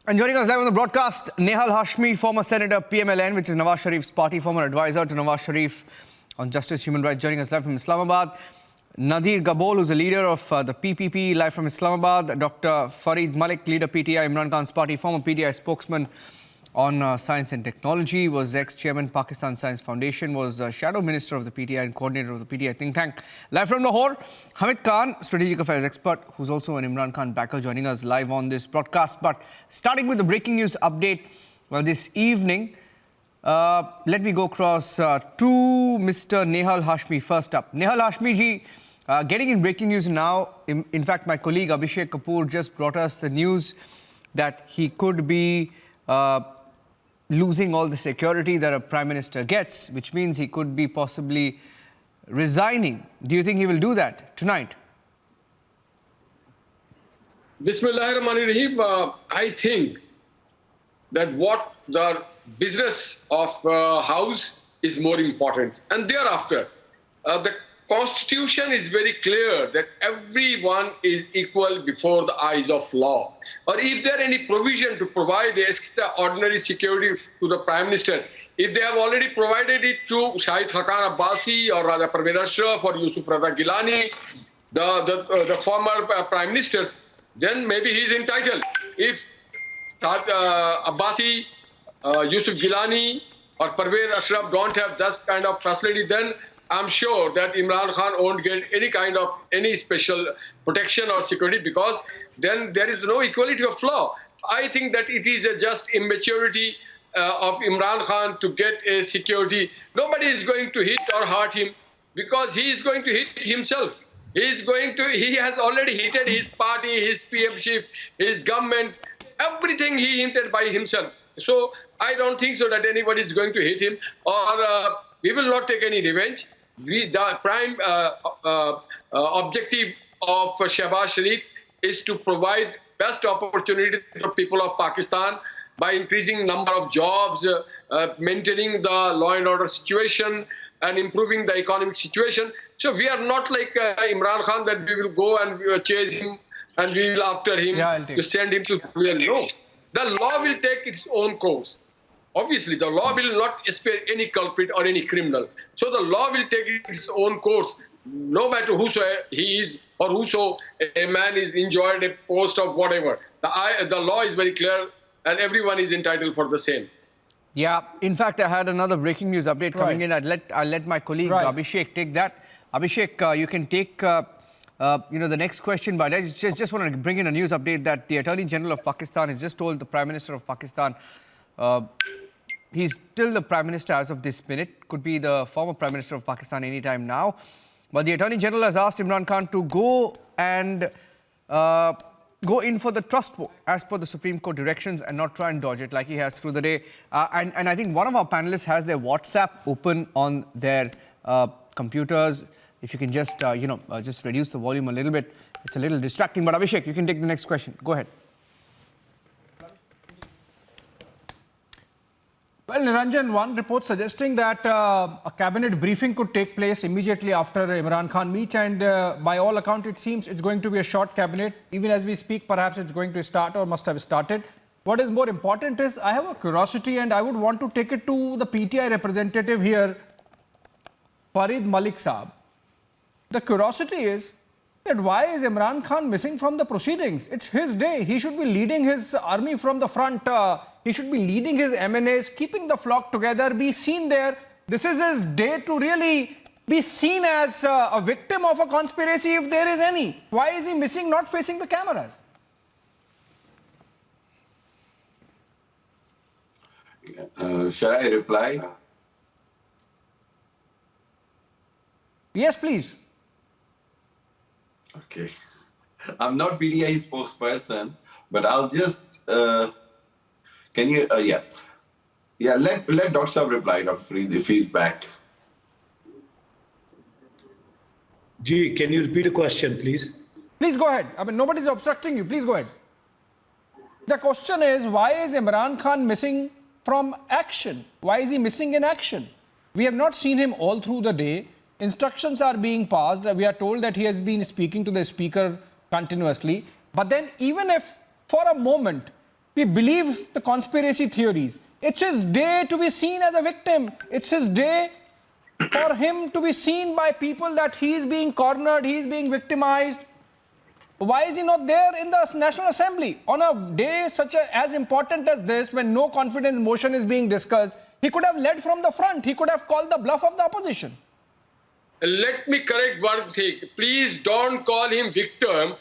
And joining us live on the broadcast, Nehal Hashmi, former Senator, PMLN, which is Nawaz Sharif's party, former advisor to Nawaz Sharif on justice, human rights, joining us live from Islamabad. Nadir Gabol, who's a leader of the PPP, live from Islamabad. Dr. Farid Malik, leader PTI, Imran Khan's party, former PTI spokesman on science and technology, was ex-chairman Pakistan Science Foundation, was shadow minister of the PTI and coordinator of the PTI think tank. Live from Lahore, Hamid Khan, strategic affairs expert, who's also an Imran Khan backer, joining us live on this broadcast. But starting with the breaking news update this evening, let me go across to Mr. Nehal Hashmi first up. Nehal Hashmi ji, getting in breaking news now. In fact, my colleague Abhishek Kapoor just brought us the news that he could be losing all the security that a Prime Minister gets, which means he could be possibly resigning. Do you think he will do that tonight? Bismillahirrahmanirrahim. I think that what the business of House is more important. And thereafter, the Constitution is very clear that everyone is equal before the eyes of law. Or if there any provision to provide extraordinary security to the Prime Minister, if they have already provided it to Shahid Haqqan Abbasi or Raja Parvez Ashraf or Yusuf Raza Gilani, the former Prime Ministers, then maybe he is entitled. If Abbasi, Yusuf Gilani or Parvez Ashraf don't have that kind of facility, then I'm sure that Imran Khan won't get any special protection or security, because then there is no equality of law. I think that it is a just immaturity of Imran Khan to get a security. Nobody is going to hit or hurt him, because he is going to hit himself. He has already hit his party, his PMship, his government, everything he hinted by himself. So I don't think so that anybody is going to hit him, or we will not take any revenge. The prime objective of Shehbaz Sharif is to provide best opportunity to the people of Pakistan by increasing number of jobs, maintaining the law and order situation, and improving the economic situation. So we are not like Imran Khan, that we will go and chase him and we will after him to send him to jail. No, the law will take its own course. Obviously, the law will not spare any culprit or any criminal. So the law will take its own course, no matter whoso he is or whoso a man is enjoyed a post of whatever. The law is very clear and everyone is entitled for the same. Yeah, in fact, I had another breaking news update coming in. I'll let my colleague Abhishek take that. Abhishek, you can take the next question, but I just want to bring in a news update that the Attorney General of Pakistan has just told the Prime Minister of Pakistan, he's still the Prime Minister as of this minute, could be the former Prime Minister of Pakistan anytime now. But the Attorney General has asked Imran Khan to go and go in for the trust vote as per the Supreme Court directions and not try and dodge it like he has through the day. And I think one of our panelists has their WhatsApp open on their computers. If you can just, just reduce the volume a little bit. It's a little distracting. But Abhishek, you can take the next question. Go ahead. Well, Niranjan, one report suggesting that a cabinet briefing could take place immediately after Imran Khan meets, and by all account, it seems it's going to be a short cabinet. Even as we speak, perhaps it's going to start or must have started. What is more important is, I have a curiosity and I would want to take it to the PTI representative here, Farid Malik Saab. The curiosity is that why is Imran Khan missing from the proceedings? It's his day. He should be leading his army from the front. He should be leading his MNAs, keeping the flock together, be seen there. This is his day to really be seen as a victim of a conspiracy, if there is any. Why is he missing, not facing the cameras? Shall I reply? Yes, please. Okay. I'm not PTI spokesperson, but I'll just... Can you, let Dr. Saab reply, Dr. Farid, if he's back. Ji, can you repeat the question, please? Please go ahead. I mean, nobody's obstructing you. Please go ahead. The question is, why is Imran Khan missing from action? Why is he missing in action? We have not seen him all through the day. Instructions are being passed. We are told that he has been speaking to the speaker continuously. But then even if for a moment we believe the conspiracy theories. It's his day to be seen as a victim. It's his day for him to be seen by people that he is being cornered, he is being victimized. Why is he not there in the National Assembly? On a day as important as this, when no confidence motion is being discussed, he could have led from the front. He could have called the bluff of the opposition. Let me correct one thing. Please don't call him victim.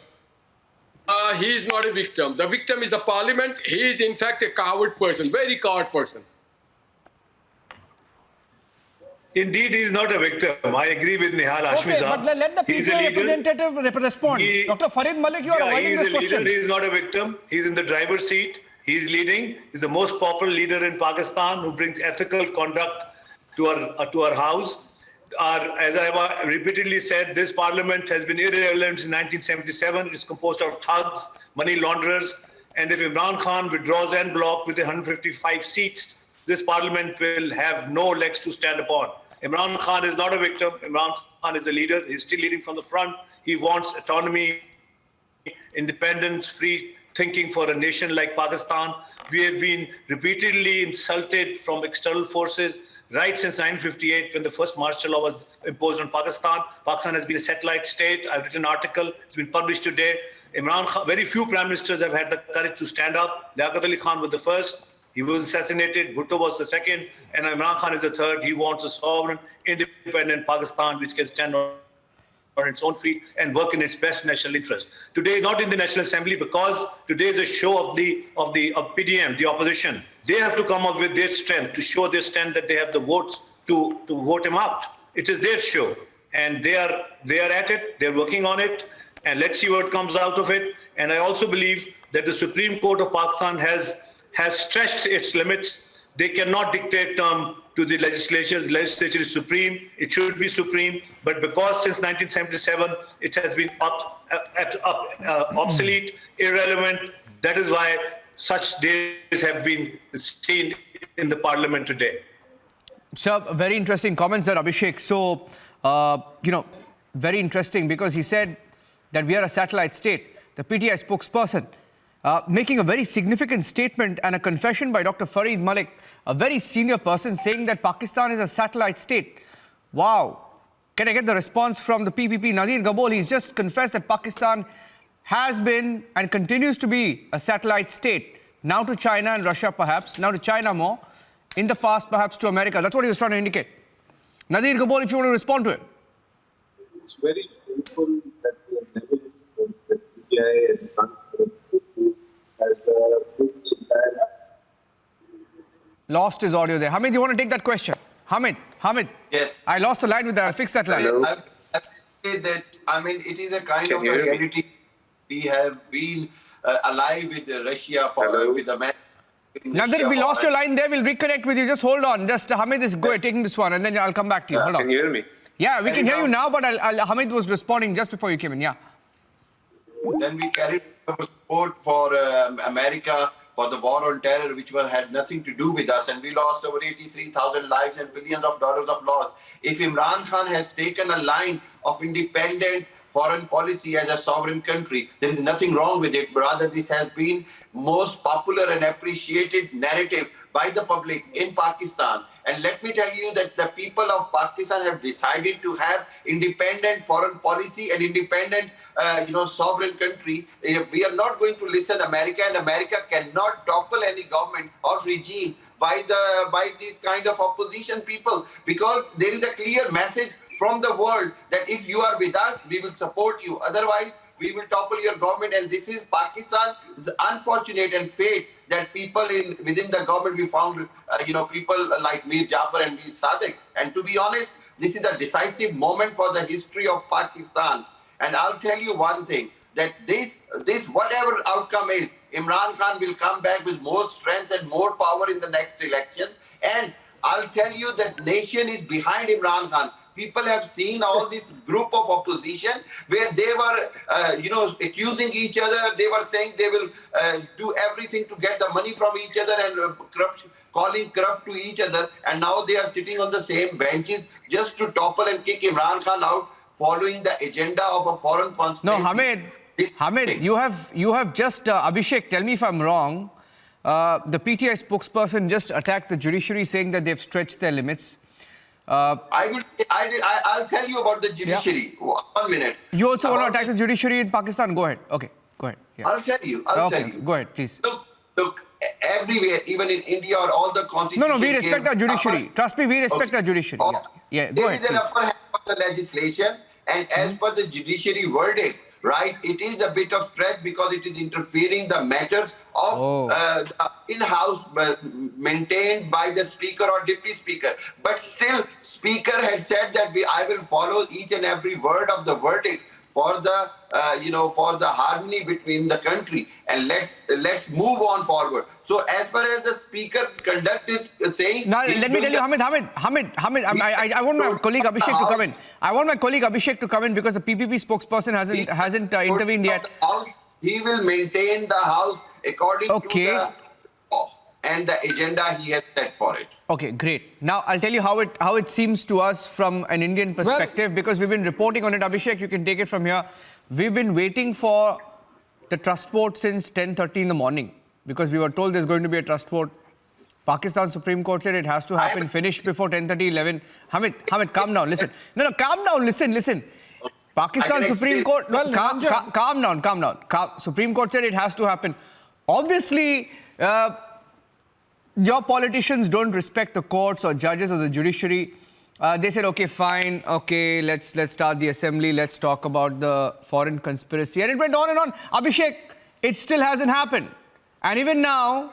He is not a victim. The victim is the parliament. He is in fact a coward person, very coward person. Indeed, he is not a victim. I agree with Nihal Hashmi. Okay, but let the people representative respond. Dr. Farid Malik, you are avoiding this question. He is not a victim. He is in the driver's seat. He is leading. He is the most popular leader in Pakistan who brings ethical conduct to our house. As I have repeatedly said, this parliament has been irrelevant since 1977. It is composed of thugs, money launderers, and if Imran Khan withdraws en bloc with 155 seats, this parliament will have no legs to stand upon. Imran Khan is not a victim. Imran Khan is the leader. He's still leading from the front. He wants autonomy, independence, free thinking for a nation like Pakistan. We have been repeatedly insulted from external forces right since 1958 when the first martial law was imposed on Pakistan. Pakistan has been a satellite state. I've written an article. It's been published today. Imran Khan, very few prime ministers have had the courage to stand up. Liaquat Ali Khan was the first. He was assassinated. Bhutto was the second. And Imran Khan is the third. He wants a sovereign, independent Pakistan which can stand on its own feet and work in its best national interest. Today, not in the National Assembly, because today is a show of PDM, the opposition. They have to come up with their strength to show their strength that they have the votes to vote him out. It is their show, and they are at it. They're working on it, and let's see what comes out of it. And I also believe that the Supreme Court of Pakistan has stretched its limits. They cannot dictate to the legislature. The legislature is supreme. It should be supreme. But because since 1977 it has been obsolete, irrelevant, that is why such days have been seen in the parliament today. Sir, very interesting comments there, Abhishek. So, very interesting because he said that we are a satellite state. The PTI spokesperson making a very significant statement and a confession by Dr. Farid Malik, a very senior person, saying that Pakistan is a satellite state. Wow. Can I get the response from the PPP? Nadir Gabol, he's just confessed that Pakistan has been and continues to be a satellite state. Now to China and Russia perhaps, now to China more. In the past perhaps to America. That's what he was trying to indicate. Nadir Gabol, if you want to respond to it. It's very simple that we have never the PTI and as the Lost his audio there. Hamid, you want to take that question? Hamid. Yes. I lost the line with that. I'll fix that line. Hello? I say that, it is a kind Can of you a hear me? reality. We have been alive with Russia, with America. Nadir, we lost your line there. We'll reconnect with you. Just hold on. Just Hamid is taking this one and then I'll come back to you. Hold on. Can you hear me? Yeah, we can hear you now, but Hamid was responding just before you came in. Yeah. Then we carried our support for America for the war on terror, which had nothing to do with us, and we lost over 83,000 lives and billions of dollars of loss. If Imran Khan has taken a line of independent foreign policy as a sovereign country, there is nothing wrong with it. Rather, this has been most popular and appreciated narrative by the public in Pakistan. And let me tell you that the people of Pakistan have decided to have independent foreign policy and independent, sovereign country. We are not going to listen to America, and America cannot topple any government or regime by these kind of opposition people, because there is a clear message from the world that if you are with us, we will support you. Otherwise, we will topple your government. And this is Pakistan's unfortunate and fate that people within the government, we found, people like Mir Jafar and Mir Sadiq. And to be honest, this is a decisive moment for the history of Pakistan. And I'll tell you one thing, that this whatever outcome is, Imran Khan will come back with more strength and more power in the next election. And I'll tell you that nation is behind Imran Khan. People have seen all this group of opposition where they were, accusing each other. They were saying they will do everything to get the money from each other and calling corrupt to each other. And now they are sitting on the same benches just to topple and kick Imran Khan out, following the agenda of a foreign conspiracy. No, Hamid, you have just, Abhishek, tell me if I'm wrong. The PTI spokesperson just attacked the judiciary, saying that they've stretched their limits. I'll tell you about the judiciary. Yeah. 1 minute. You also want to attack the judiciary in Pakistan? Go ahead. Okay, go ahead. Yeah. I'll tell you. I'll tell you. Go ahead, please. Look, everywhere, even in India or all the constitutions. No, we respect our judiciary. Trust me, we respect our judiciary. Yeah, go ahead. There is an upper hand of the legislation, and as per the judiciary verdict, right, it is a bit of stretch because it is interfering the matters of the in-house maintained by the speaker or deputy speaker. But still, speaker had said that I will follow each and every word of the verdict for the for the harmony between the country, and let's move on forward. So as far as the speaker's conduct is saying, now let me tell you, Hamid, I want my colleague Abhishek to come in. I want my colleague Abhishek to come in because the PPP spokesperson hasn't intervened yet. He will maintain the house according to the law and the agenda he has set for it. Okay, great. Now I'll tell you how it seems to us from an Indian perspective, because we've been reporting on it. Abhishek, you can take it from here. We've been waiting for the trust vote since 10:30 in the morning because we were told there's going to be a trust vote. Pakistan Supreme Court said it has to happen, finish before 10:30, 11. Hamid, calm down, listen. No, calm down, listen. Pakistan Supreme Court, calm down. Supreme Court said it has to happen. Obviously, your politicians don't respect the courts or judges or the judiciary. They said, okay, fine, okay, let's start the assembly, let's talk about the foreign conspiracy. And it went on and on. Abhishek, it still hasn't happened. And even now,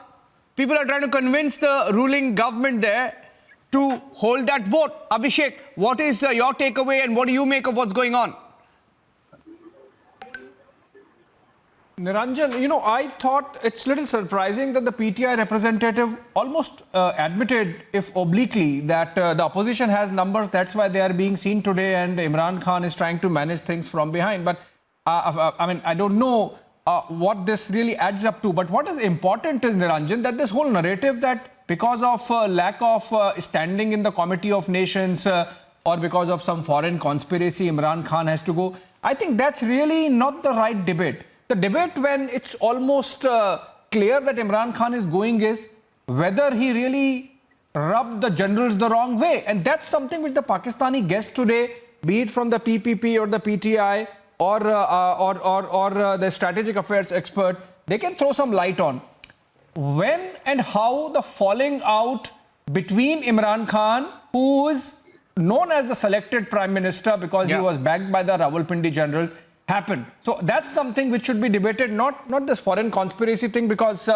people are trying to convince the ruling government there to hold that vote. Abhishek, what is your takeaway and what do you make of what's going on? Niranjan, I thought it's a little surprising that the PTI representative almost admitted, if obliquely, that the opposition has numbers, that's why they are being seen today, and Imran Khan is trying to manage things from behind. But, I don't know what this really adds up to. But what is important is, Niranjan, that this whole narrative that because of lack of standing in the Committee of Nations or because of some foreign conspiracy, Imran Khan has to go, I think that's really not the right debate. The debate when it's almost clear that Imran Khan is going is whether he really rubbed the generals the wrong way. And that's something which the Pakistani guests today, be it from the PPP or the PTI or the strategic affairs expert, they can throw some light on. When and how the falling out between Imran Khan, who is known as the selected prime minister because he was backed by the Rawalpindi generals, happen. So that's something which should be debated, not this foreign conspiracy thing, because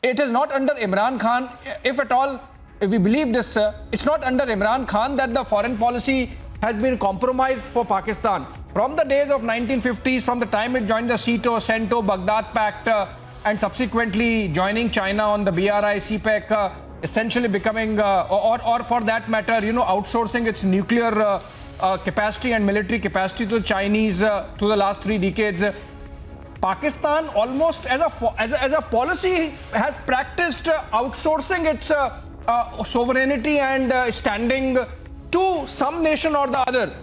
it is not under Imran Khan, if at all, if we believe this, it's not under Imran Khan that the foreign policy has been compromised for Pakistan. From the days of 1950s, from the time it joined the CENTO, Baghdad Pact, and subsequently joining China on the BRI, CPEC, essentially becoming, or for that matter, outsourcing its nuclear capacity and military capacity to the Chinese through the last 3 decades. Pakistan almost as a policy has practiced outsourcing its sovereignty and standing to some nation or the other.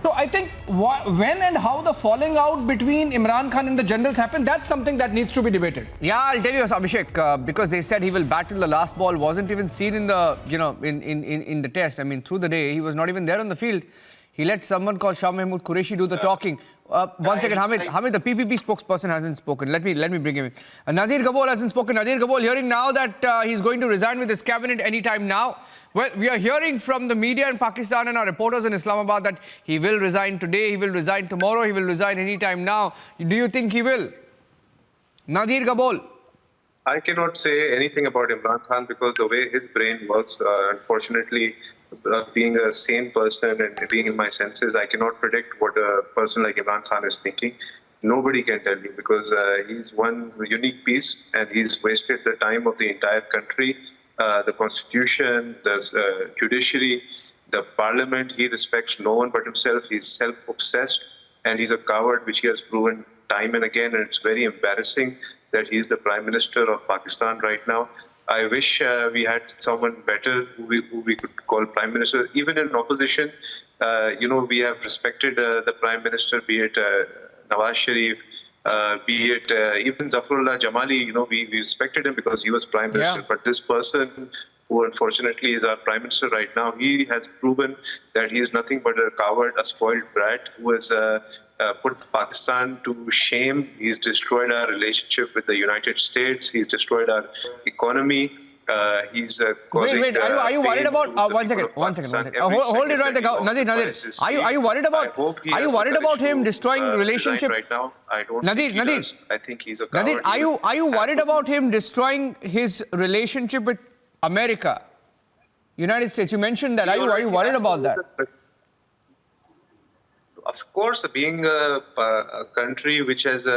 So I think when and how the falling out between Imran Khan and the generals happened, that's something that needs to be debated. Yeah, I'll tell you, Abhishek, because they said he will battle the last ball, wasn't even seen in the, in the test. I mean, through the day, he was not even there on the field. He let someone called Shah Mahmood Qureshi do the talking. 1 second, Hamid, the PPP spokesperson hasn't spoken. Let me bring him in. Nadir Gabol hasn't spoken. Nadir Gabol hearing now that he's going to resign with his cabinet anytime now. Well, we are hearing from the media in Pakistan and our reporters in Islamabad that he will resign today, he will resign tomorrow, he will resign anytime now. Do you think he will? Nadir Gabol. I cannot say anything about Imran Khan because the way his brain works, unfortunately, being a sane person and being in my senses, I cannot predict what a person like Imran Khan is thinking. Nobody can tell me because he's one unique piece and he's wasted the time of the entire country, the constitution, the judiciary, the parliament. He respects no one but himself. He's self-obsessed and he's a coward, which he has proven time and again. And it's very embarrassing that he's the Prime Minister of Pakistan right now. I wish we had someone better who we could call Prime Minister. Even in opposition, we have respected the Prime Minister, be it Nawaz Sharif, be it even Zafrullah Jamali, we respected him because he was Prime Minister. Yeah. But this person, who unfortunately is our Prime Minister right now, he has proven that he is nothing but a coward, a spoiled brat who has put Pakistan to shame. He's destroyed our relationship with the United States. He's destroyed our economy. He's causing. Wait. Are you worried about? One second. Hold it right there, Nadir. Are you worried about? Are you worried about him destroying relationship right now? I don't. Nadir. I think he's a coward. Nadir, are you worried about him destroying his relationship with America, United States? You mentioned that. Are you worried about that? Of course, being a country which has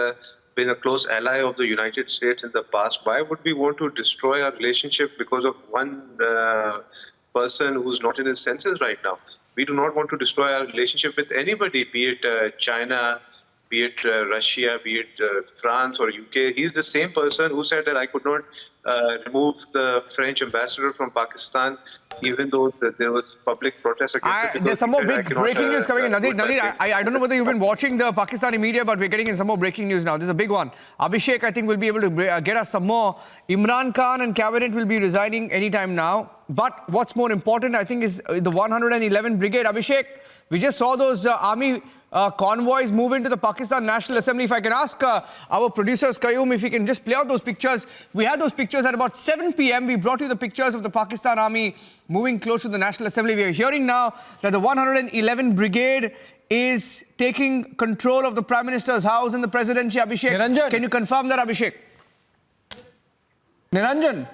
been a close ally of the United States in the past, why would we want to destroy our relationship because of one person who's not in his senses right now? We do not want to destroy our relationship with anybody, be it China, be it Russia, be it France or UK. He's the same person who said that I could not remove the French ambassador from Pakistan, even though there was public protest against it. There's some more big breaking news coming in. Nadir, I don't know whether you've been watching the Pakistani media, but we're getting in some more breaking news now. There's a big one. Abhishek, I think, will be able to get us some more. Imran Khan and cabinet will be resigning anytime now. But what's more important, I think, is the 111 Brigade. Abhishek, we just saw those army convoys move into the Pakistan National Assembly. If I can ask our producers, Qayyum, if he can just play out those pictures. We had those pictures at about 7 p.m. We brought you the pictures of the Pakistan Army moving close to the National Assembly. We are hearing now that the 111 Brigade is taking control of the Prime Minister's house and the presidency. Abhishek, Niranjan. Can you confirm that, Abhishek? Niranjan.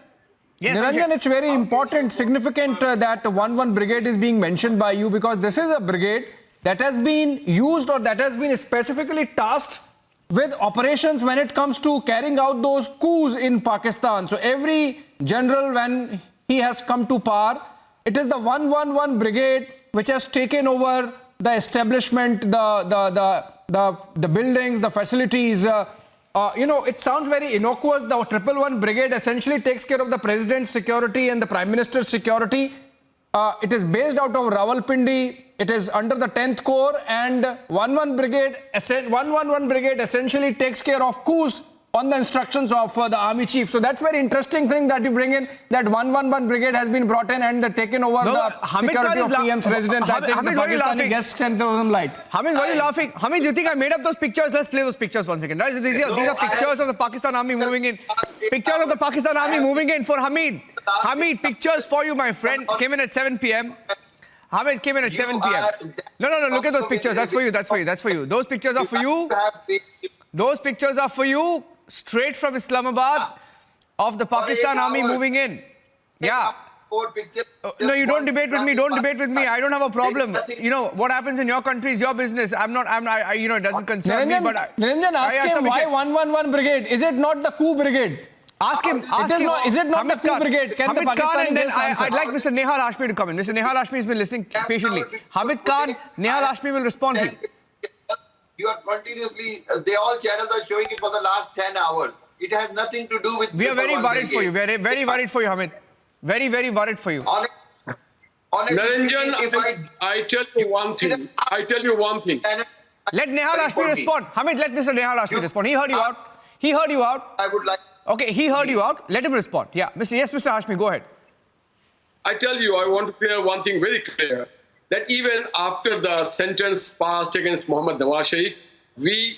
Yes, Niranjan, Abhishek. it's very important, significant that 111 Brigade is being mentioned by you, because this is a brigade that has been used, or that has been specifically tasked with operations when it comes to carrying out those coups in Pakistan. So every general, when he has come to power, it is the 111 Brigade which has taken over the establishment, the buildings, the facilities. It sounds very innocuous. The 111 Brigade essentially takes care of the president's security and the prime minister's security. It is based out of Rawalpindi. It is under the 10th Corps, and 111 Brigade essentially takes care of coups on the instructions of the army chief. So that's very interesting thing that you bring in, that 111 Brigade has been brought in and taken over the security of PM's residence. I think the Pakistani guests sent them light. Hamid, why are you laughing? Hamid, do you think I made up those pictures? Let's play those pictures once again. Right? These are pictures of the Pakistan Army moving in. Pictures of the Pakistan Army moving in for Hamid. Hamid, pictures for you, my friend. Came in at 7 p.m. Hamid came in at 7 p.m. No, look at those pictures. That's for you. Those pictures are for you. Those pictures are for you, straight from Islamabad, of the Pakistan Army moving in. Yeah. No, you don't debate with me. I don't have a problem. You know, what happens in your country is your business. It doesn't concern me. Niranjan, ask him why 111 Brigade. Is it not the coup brigade? Ask him. Is it not the coup brigade? Can the Pakistani guests answer? I'd like Mr. Nehal Hashmi to come in. Mr. Nehal Hashmi has been listening patiently. Hamid Khan, Nehal Hashmi will respond to you. You are continuously, they all channels are showing it for the last 10 hours. It has nothing to do with... We are very worried for you. We are very worried for you, Hamid. Very, very worried for you. Naranjan, I tell you one thing. Let Nehal Hashmi respond. Hamid, let Mr. Nehal Hashmi respond. He heard you out. I would like... Okay, he heard you out. Let him respond. Yeah. Yes, Mr. Hashmi, go ahead. I tell you, I want to clear one thing very clear. That even after the sentence passed against Mohammad Nawaz Sharif, we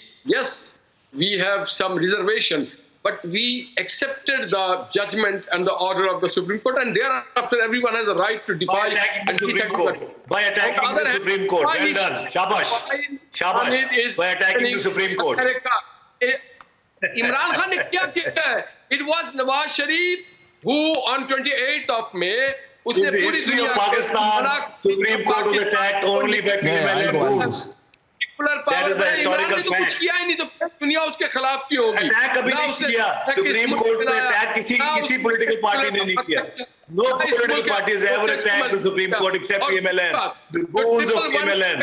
have some reservation, but we accepted the judgment and the order of the Supreme Court, and thereafter everyone has a right to defy and disagree. By attacking the Supreme Court. Well done. Shabash. By attacking the Supreme Court. Imran Khan ne kya kiya? It was Nawaz Sharif who on 28th of May, in the history of Pakistan, Supreme Court was attacked only by PMLN moves. That is the historical fact. Attack कभी नहीं किया. Supreme Court ने attack किसी political party ने नहीं किया. No political party has ever attacked the Supreme Court except PMLN. The goons of PMLN.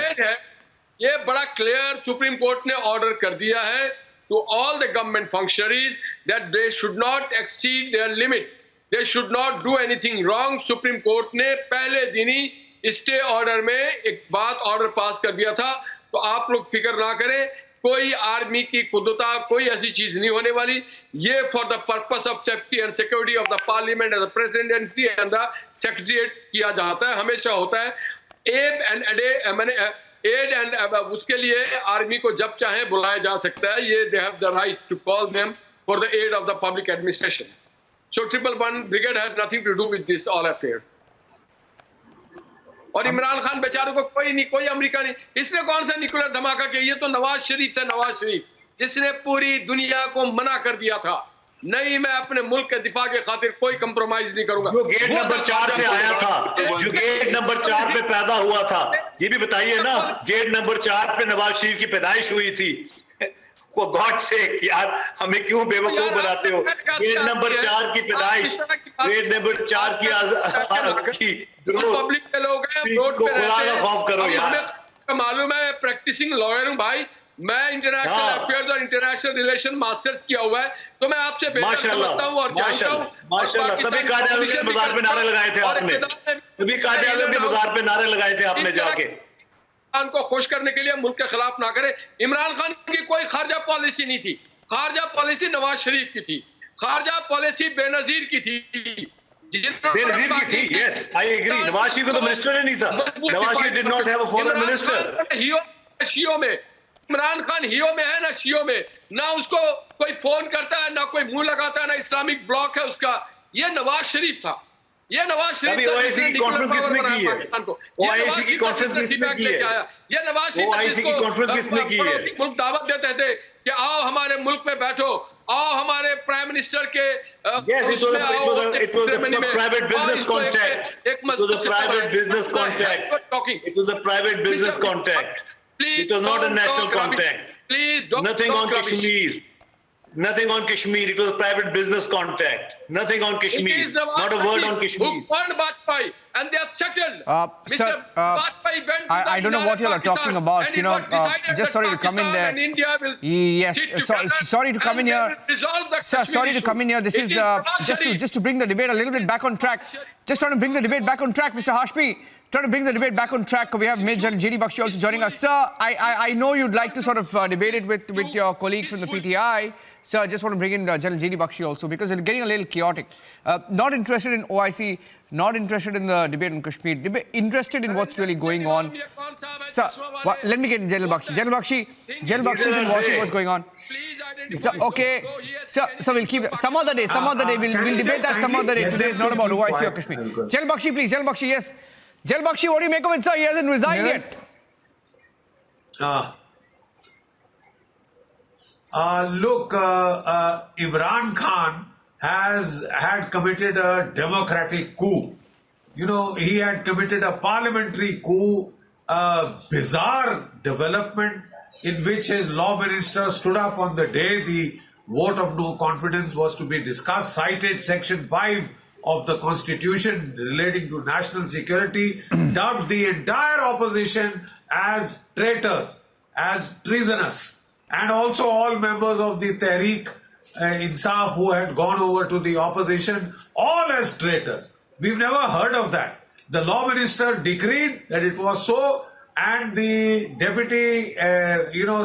ये बड़ा clear Supreme Court ने order कर दिया है to all the government functionaries that they should not exceed their limit. They should not do anything wrong. Supreme Court ने पहले दिन ही stay order में एक बात order pass कर दिया था. तो आप लोग फिक्र ना करें कोई आर्मी की कुदरता कोई ऐसी चीज नहीं होने वाली। ये for the purpose of safety and security of the parliament and the presidency and the secretariat किया जाता है, हमेशा होता है। एड एंड उसके लिए आर्मी को जब चाहे बुलाया जा सकता है। ये they have the right to call them for the aid of the public administration. So 111 brigade has nothing to do with this all affair. और इमरान खान बेचारों को कोई नहीं, कोई अमेरिका नहीं। इसने कौन सा न्यूक्लियर धमाका किया? ये तो नवाज शरीफ था, नवाज शरीफ जिसने पूरी दुनिया को मना कर दिया था, नहीं मैं अपने मुल्क के दिफा के खातिर कोई कंप्रोमाइज नहीं करूंगा। जो गेट नंबर 4 से आया था, जो गेट नंबर 4 पे पैदा हुआ था, ये भी बताइए ना। गेट नंबर 4 पे नवाज शरीफ की पैदाइश हुई थी। वो गॉड से यार हमें क्यों बेवकूफ बनाते हो? गेट नंबर 4 की पैदाइश, गेट नंबर 4 की पब्लिक के लोग हैं, रोड पे रहते हैं। खौफ करो यार। मालूम है प्रैक्टिसिंग लॉयर हूं भाई, मैं इंटरनेशनल अफेयर्स और इंटरनेशनल रिलेशन मास्टर्स किया हुआ है, तो मैं आपसे बेहतर समझता हूं और जानता हूं। माशाल्लाह, तभी कायदे आज़म के मज़ार पे नारे लगाए थे आपने, तभी कायदे आज़म के मज़ार पे नारे लगाए थे आपने जाके। इमरान को खुश करने के लिए मुल्क के खिलाफ ना करे। इमरान खान की कोई खारजा पॉलिसी नहीं थी, खारजा पॉलिसी नवाज शरीफ की थी, खारजा पॉलिसी बेनजीर की थी। बेनजीर की थी, yes I agree. Nawaz Sharif को तो मिनिस्टर ही नहीं था। Nawaz Sharif did not have a foreign minister. शियो में इमरान खान हियो में है ना शियो में, ना उसको कोई फोन करता है, ना कोई मुंह लगाता है, ना इस्लामिक ब्लॉक है उसका। ये नवाज शरीफ था, ये नवाज शरीफ ओआईसी की कॉन्फ्रेंस किसने की है? ओआईसी की कॉन्फ्रेंस किसने की है? ये नवाज शरीफ ओआईसी की कॉन्फ्रेंस किसने की है? मुल्क दावत देते थे कि आओ हमारे मुल्क में बैठो, आओ हमारे प्राइम मिनिस्टर के Yes, it was a private business contact. It was a private business contact. It was a private business contact. It was not a national contact. Please don't Nothing on Kashmir. Nothing on Kashmir. It was a private business contact. Nothing on Kashmir. Not a word on Kashmir. Who fund Bajpayee and they have settled. Sir, I don't know what you are talking about. You know, just sorry to come in there. Yes, sorry to come in here. Sir, sorry to come in here. This is just to bring the debate a little bit back on track. Just trying to bring the debate back on track, Mr. Hashmi. Trying to bring the debate back on track. We have Major J.D. Bakshi also joining us. Sir, I know you'd like to sort of debate it with your colleague from the PTI. Sir, I just want to bring in General J.D. Bakshi also because it's getting a little chaotic. Not interested in OIC, not interested in the debate on Kashmir, interested in what's really going on. Sir, let me get General Bakshi. General Bakshi has been watching what's going on. Sir, okay. So we'll keep some other day. We'll debate that some other day. Today is not about OIC or Kashmir. General Bakshi, please. General Bakshi, yes. General Bakshi, what do you make of it, sir? He hasn't resigned yet. Look, Imran Khan had committed a democratic coup. You know, he had committed a parliamentary coup, a bizarre development in which his law minister stood up on the day the vote of no confidence was to be discussed, cited Section 5 of the Constitution relating to national security, dubbed the entire opposition as traitors, as treasonous, and also all members of the Tehreek Insaf who had gone over to the opposition, all as traitors. We've never heard of that. The law minister decreed that it was so, and the deputy,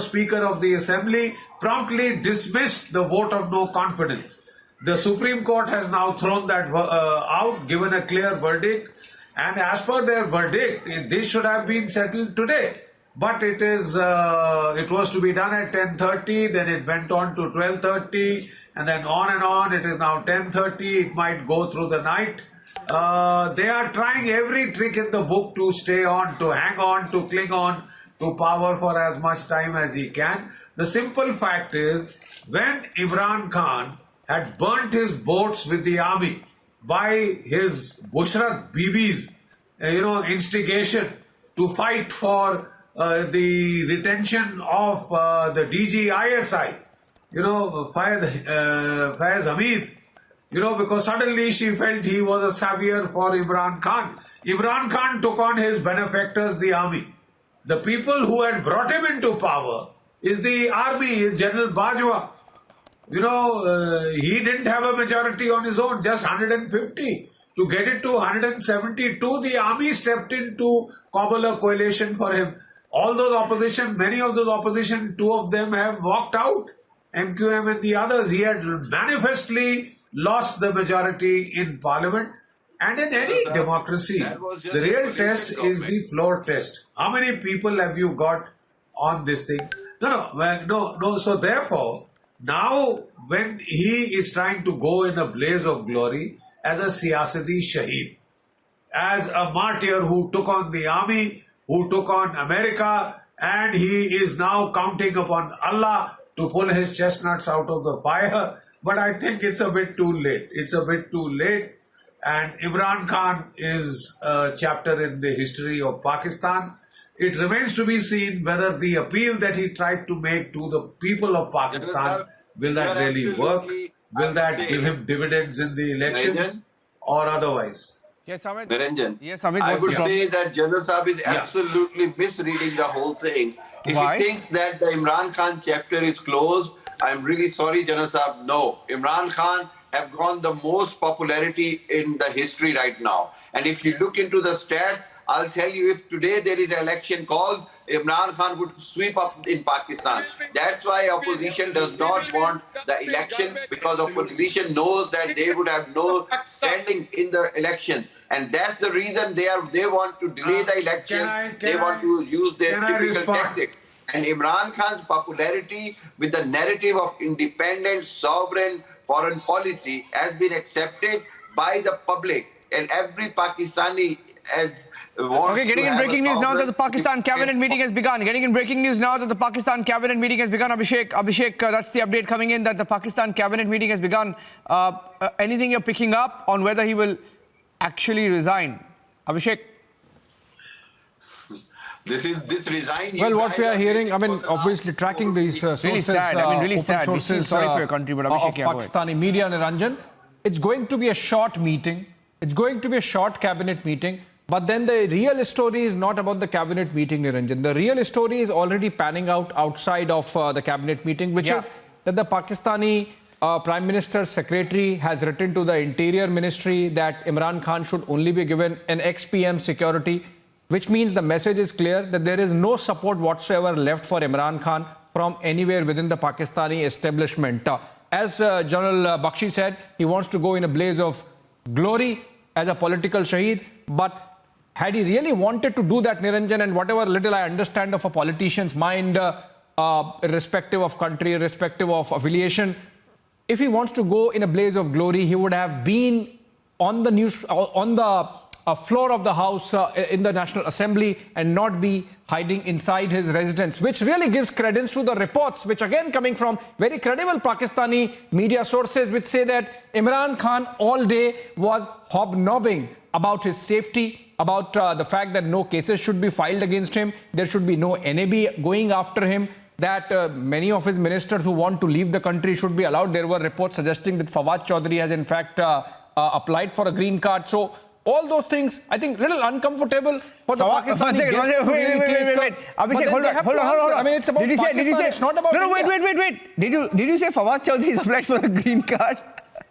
speaker of the assembly promptly dismissed the vote of no confidence. The Supreme Court has now thrown that out, given a clear verdict, and as per their verdict, this should have been settled today. But it was to be done at 10:30, then it went on to 12:30, and then on and on. It is now 10:30. It might go through the night. They are trying every trick in the book to stay on, to hang on, to cling on to power for as much time as he can. The simple fact is, when Imran Khan had burnt his boats with the army by his Bushrat Bibi's, instigation to fight for the retention of the DG ISI, Faiz Hamid, because suddenly she felt he was a savior for Imran Khan. Imran Khan took on his benefactors, the army. The people who had brought him into power is the army, is General Bajwa. He didn't have a majority on his own, just 150. To get it to 172, the army stepped in to cobble a coalition for him. all those opposition, many of those opposition, two of them have walked out, MQM and the others. He had manifestly lost the majority in parliament. And in any democracy, the real test is the floor test. How many people have you got on this thing? No. So therefore, now when he is trying to go in a blaze of glory as a siyasati shaheed, as a martyr who took on the army, who took on America, and he is now counting upon Allah to pull his chestnuts out of the fire. But I think it's a bit too late. It's a bit too late. And Imran Khan is a chapter in the history of Pakistan. It remains to be seen whether the appeal that he tried to make to the people of Pakistan, will that really work? Will that give him dividends in the elections or otherwise? Yes, Amit. Niranjan, Yes, Amit, I what's would the problem? say that General Saab is absolutely misreading the whole thing. If Why? he thinks that the Imran Khan chapter is closed, I'm really sorry, General Saab. No, Imran Khan have gone the most popularity in the history right now. And if you look into the stats, I'll tell you, if today there is an election called, Imran Khan would sweep up in Pakistan. That's why opposition does not want the election, because opposition knows that they would have no standing in the election. And that's the reason they want to delay the election. They want to use their typical tactics. And Imran Khan's popularity with the narrative of independent, sovereign foreign policy has been accepted by the public. And every Pakistani has wants Okay, getting to in have breaking a news now that the sovereign Pakistan cabinet meeting has begun. Getting in breaking news now that the Pakistan cabinet meeting has begun. Abhishek, that's the update coming in, that the Pakistan cabinet meeting has begun. Anything you're picking up on whether he will actually resign? Abhishek? This resign. Well, what we are hearing, I mean, obviously tracking these sources, Really sad. I mean, really open sad. We feel sources sorry for your country, but Abhishek, of yeah, go ahead. Pakistani media, Niranjan. It's going to be a short meeting. It's going to be a short cabinet meeting. But then the real story is not about the cabinet meeting, Niranjan. The real story is already panning out outside of the cabinet meeting, which is that the Pakistani Prime Minister's secretary has written to the Interior Ministry that Imran Khan should only be given an ex-PM security, which means the message is clear that there is no support whatsoever left for Imran Khan from anywhere within the Pakistani establishment. As General Bakshi said, he wants to go in a blaze of glory as a political shaheed. But had he really wanted to do that, Niranjan, and whatever little I understand of a politician's mind, irrespective of country, irrespective of affiliation, if he wants to go in a blaze of glory, he would have been on the news, on the floor of the House in the National Assembly and not be hiding inside his residence, which really gives credence to the reports, which again coming from very credible Pakistani media sources, which say that Imran Khan all day was hobnobbing about his safety, about the fact that no cases should be filed against him, there should be no NAB going after him, that many of his ministers who want to leave the country should be allowed. There were reports suggesting that Fawad Chaudhry has in fact applied for a green card. So all those things, I think, little uncomfortable for the Pakistani guests. Wait. Abhishek, hold on. I mean, it's about Pakistan. It's not about No, India. wait. Did you say Fawad Chaudhry has applied for a green card?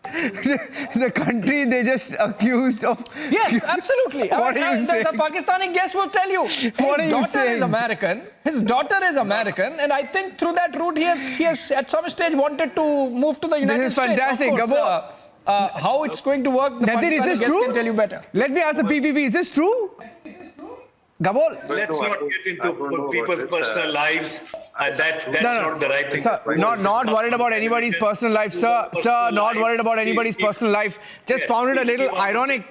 The country they just accused of. Yes, absolutely. What are you saying? The Pakistani guest will tell you. His daughter is American. His daughter is American, and I think through that route he has at some stage wanted to move to the United States. This is fantastic, Gabo. How it's going to work, the Pakistani guest can tell you better. Let me ask the PPP, is this true? Gabol? Let's not get into people's personal lives. That's not the right thing. Sir, not worried about anybody's personal life, sir. Sir, not worried about anybody's personal life. Just found it a little ironic.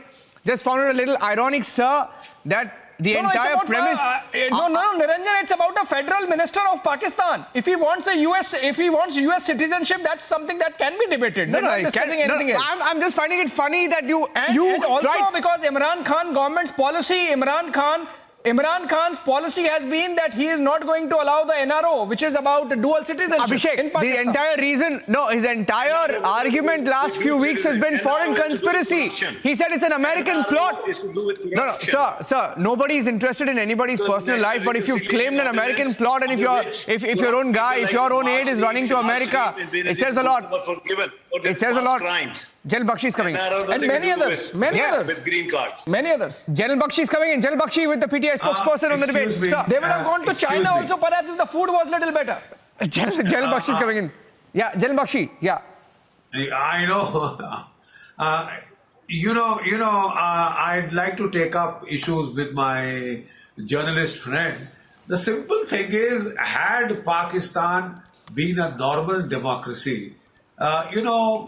Sir, that the entire premise. No, Niranjan, it's about a federal minister of Pakistan. If he wants US citizenship, that's something that can be debated. We're not discussing anything else. I'm just finding it funny that you also tried. Because Imran Khan government's policy, Imran Khan's policy has been that he is not going to allow the NRO, which is about dual citizenship. Abhishek, in Pakistan. the entire reason, his entire argument last few weeks has been foreign conspiracy. He said it's an American plot. No, sir, nobody is interested in anybody's personal life, but if you've claimed an American plot and if your own guy, if your own aide is running to America, it says a lot. It says a lot. Crimes. General Bakshi is coming in. And many others. With green cards. Many others. General Bakshi is coming in. General Bakshi with the PTI spokesperson on the debate. Excuse me. Sir, They would have gone to China also, perhaps, if the food was a little better. General Bakshi is coming in. Yeah, General Bakshi. Yeah. I know. I'd like to take up issues with my journalist friend. The simple thing is, had Pakistan been a normal democracy, Imran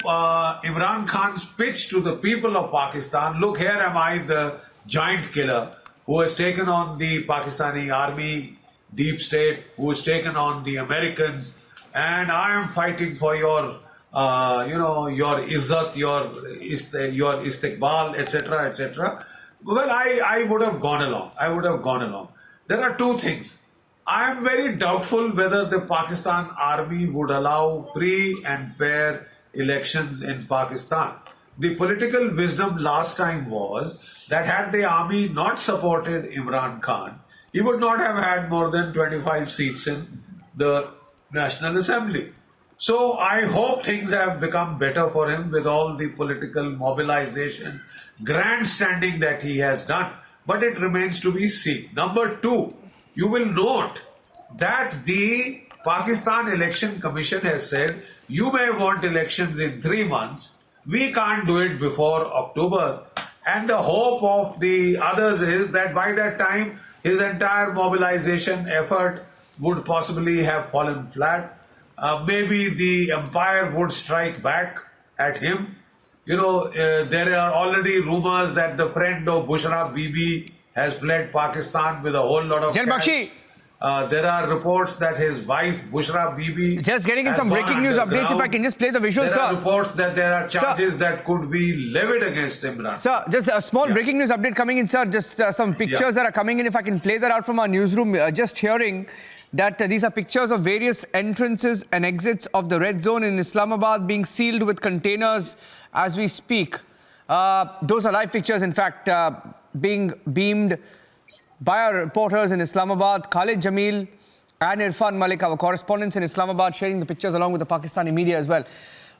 Khan's pitch to the people of Pakistan, look, here am I, the giant killer who has taken on the Pakistani army, deep state, who has taken on the Americans, and I am fighting for your izzat, your istiqbal, etc., etc. Well, I would have gone along. There are two things. I am very doubtful whether the Pakistan army would allow free and fair elections in Pakistan. The political wisdom last time was that had the army not supported Imran Khan, he would not have had more than 25 seats in the National Assembly. So I hope things have become better for him with all the political mobilization, grandstanding that he has done. But it remains to be seen. Number two, you will note that the Pakistan Election Commission has said, you may want elections in 3 months. We can't do it before October. And the hope of the others is that by that time, his entire mobilization effort would possibly have fallen flat. Maybe the empire would strike back at him. There are already rumors that the friend of Bushra Bibi has fled Pakistan with a whole lot of General cash. Bakshi. There are reports that his wife, Bushra Bibi... Just getting in some breaking news updates, if I can just play the visual, sir. There are reports that there are charges that could be levied against Imran. Sir, just a small breaking news update coming in, sir. Just some pictures that are coming in. If I can play that out from our newsroom. Just hearing that these are pictures of various entrances and exits of the red zone in Islamabad being sealed with containers as we speak. Those are live pictures, in fact, being beamed by our reporters in Islamabad, Khalid Jamil and Irfan Malik, our correspondents in Islamabad, sharing the pictures along with the Pakistani media as well.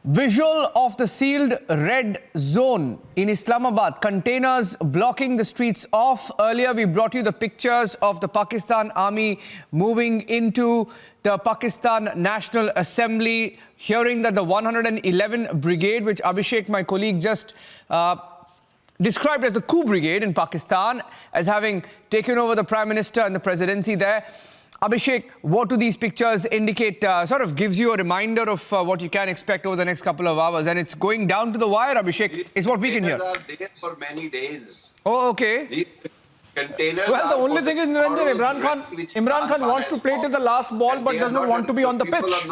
Visual of the sealed red zone in Islamabad, containers blocking the streets off. Earlier, we brought you the pictures of the Pakistan army moving into the Pakistan National Assembly, hearing that the 111 Brigade, which Abhishek, my colleague, just described as the coup brigade in Pakistan, as having taken over the Prime Minister and the presidency there. Abhishek, what do these pictures indicate? Sort of gives you a reminder of what you can expect over the next couple of hours. And it's going down to the wire, Abhishek, is what we can hear. These containers are there for many days. Oh, okay. These containers Well, the are only for thing is, tomorrow's Imran Khan wants to play to the last ball, but does not want to be on the pitch.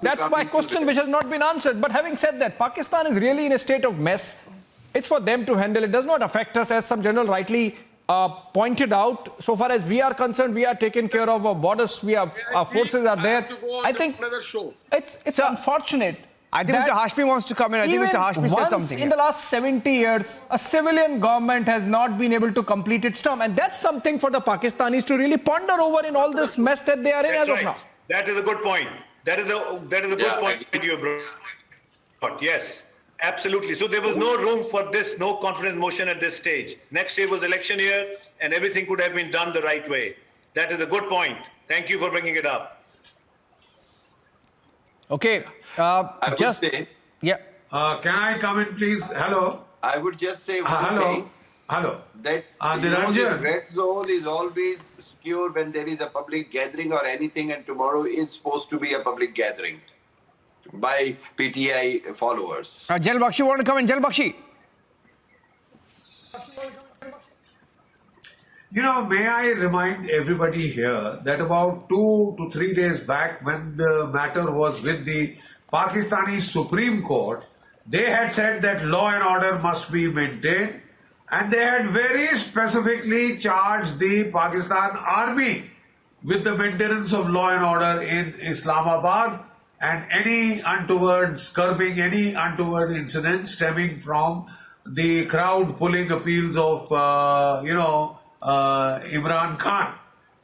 That's my question, which has not been answered. But having said that, Pakistan is really in a state of mess. It's for them to handle. It does not affect us, as some general rightly pointed out. So far as we are concerned, we are taken care of. Our borders, our forces are there. I think it's unfortunate. I think Mr. Hashmi wants to come in. I think Mr. Hashmi said something. In the last 70 years, a civilian government has not been able to complete its term. And that's something for the Pakistanis to really ponder over in all this mess that they are in as of now. That is a good point. That is a good point you brought. Yes. Absolutely. So there was no room for this no confidence motion at this stage. Next year was election year and everything could have been done the right way. That is a good point. Thank you for bringing it up. Okay. Can I come in, please? Hello. I would just say one thing. Hello. That this red zone is always secure when there is a public gathering or anything, and tomorrow is supposed to be a public gathering by PTI followers. General Bakshi want to come in. General Bakshi. May I remind everybody here that about 2 to 3 days back, when the matter was with the Pakistani Supreme Court, they had said that law and order must be maintained, and they had very specifically charged the Pakistan Army with the maintenance of law and order in Islamabad, and any untoward curbing any untoward incident stemming from the crowd pulling appeals of Imran Khan.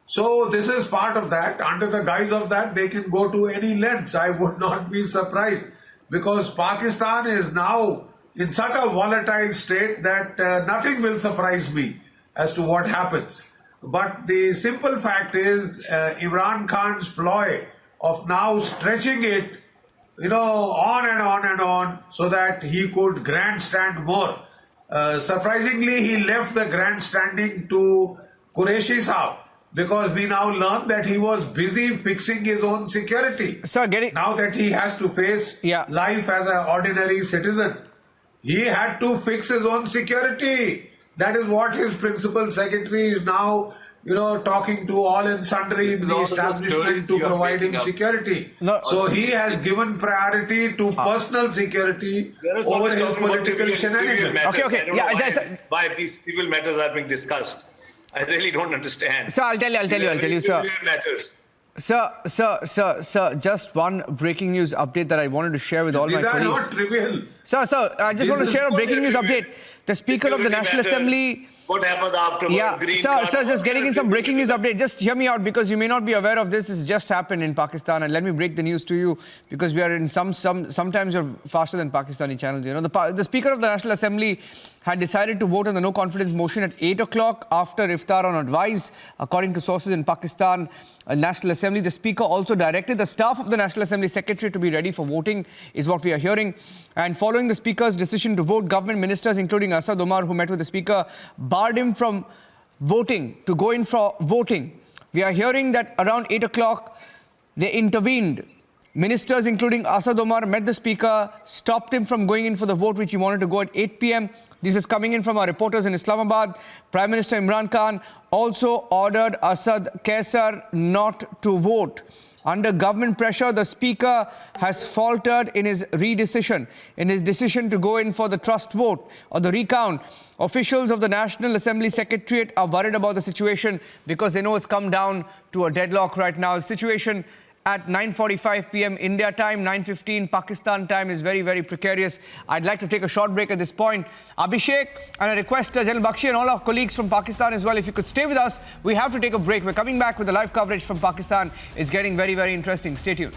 So this is part of that. Under the guise of that, they can go to any lengths. I would not be surprised. because Pakistan is now in such a volatile state that nothing will surprise me as to what happens. But the simple fact is Imran Khan's ploy of now stretching it, on and on and on so that he could grandstand more. Surprisingly, he left the grandstanding to Qureshi Saab, because we now learn that he was busy fixing his own security. Sir, now that he has to face life as an ordinary citizen, he had to fix his own security. That is what his principal secretary is now, talking to all and sundry in the establishment to providing security. So he has given priority to personal security over his political shenanigans. Okay. Why these civil matters are being discussed. I really don't understand. Sir, I'll tell you, sir. Matters. Sir, just one breaking news update that I wanted to share with all my colleagues. These are not trivial. Sir, I just want to share a breaking news update. The Speaker of the National Assembly... What happened afterwards? Yeah, sir, just getting in some breaking news update. Just hear me out, because you may not be aware of this. This just happened in Pakistan, and let me break the news to you, because we are in sometimes you're faster than Pakistani channels. The Speaker of the National Assembly had decided to vote on the no confidence motion at 8 o'clock after iftar on advice. According to sources in Pakistan National Assembly, the Speaker also directed the staff of the National Assembly Secretary to be ready for voting, is what we are hearing. And following the Speaker's decision to vote, government ministers, including Asad Omar, who met with the Speaker, barred him from voting, to go in for voting. We are hearing that around 8 o'clock, they intervened. Ministers, including Asad Omar, met the Speaker, stopped him from going in for the vote, which he wanted to go at 8 p.m. This is coming in from our reporters in Islamabad. Prime Minister Imran Khan also ordered Asad Kaisar not to vote. Under government pressure, the Speaker has faltered in his decision to go in for the trust vote or the recount. Officials of the National Assembly Secretariat are worried about the situation, because they know it's come down to a deadlock right now. The situation at 9:45 p.m. India time, 9:15 Pakistan time is very, very precarious. I'd like to take a short break at this point. Abhishek, and I request General Bakshi and all our colleagues from Pakistan as well, if you could stay with us, we have to take a break. We're coming back with the live coverage from Pakistan. It's getting very, very interesting. Stay tuned.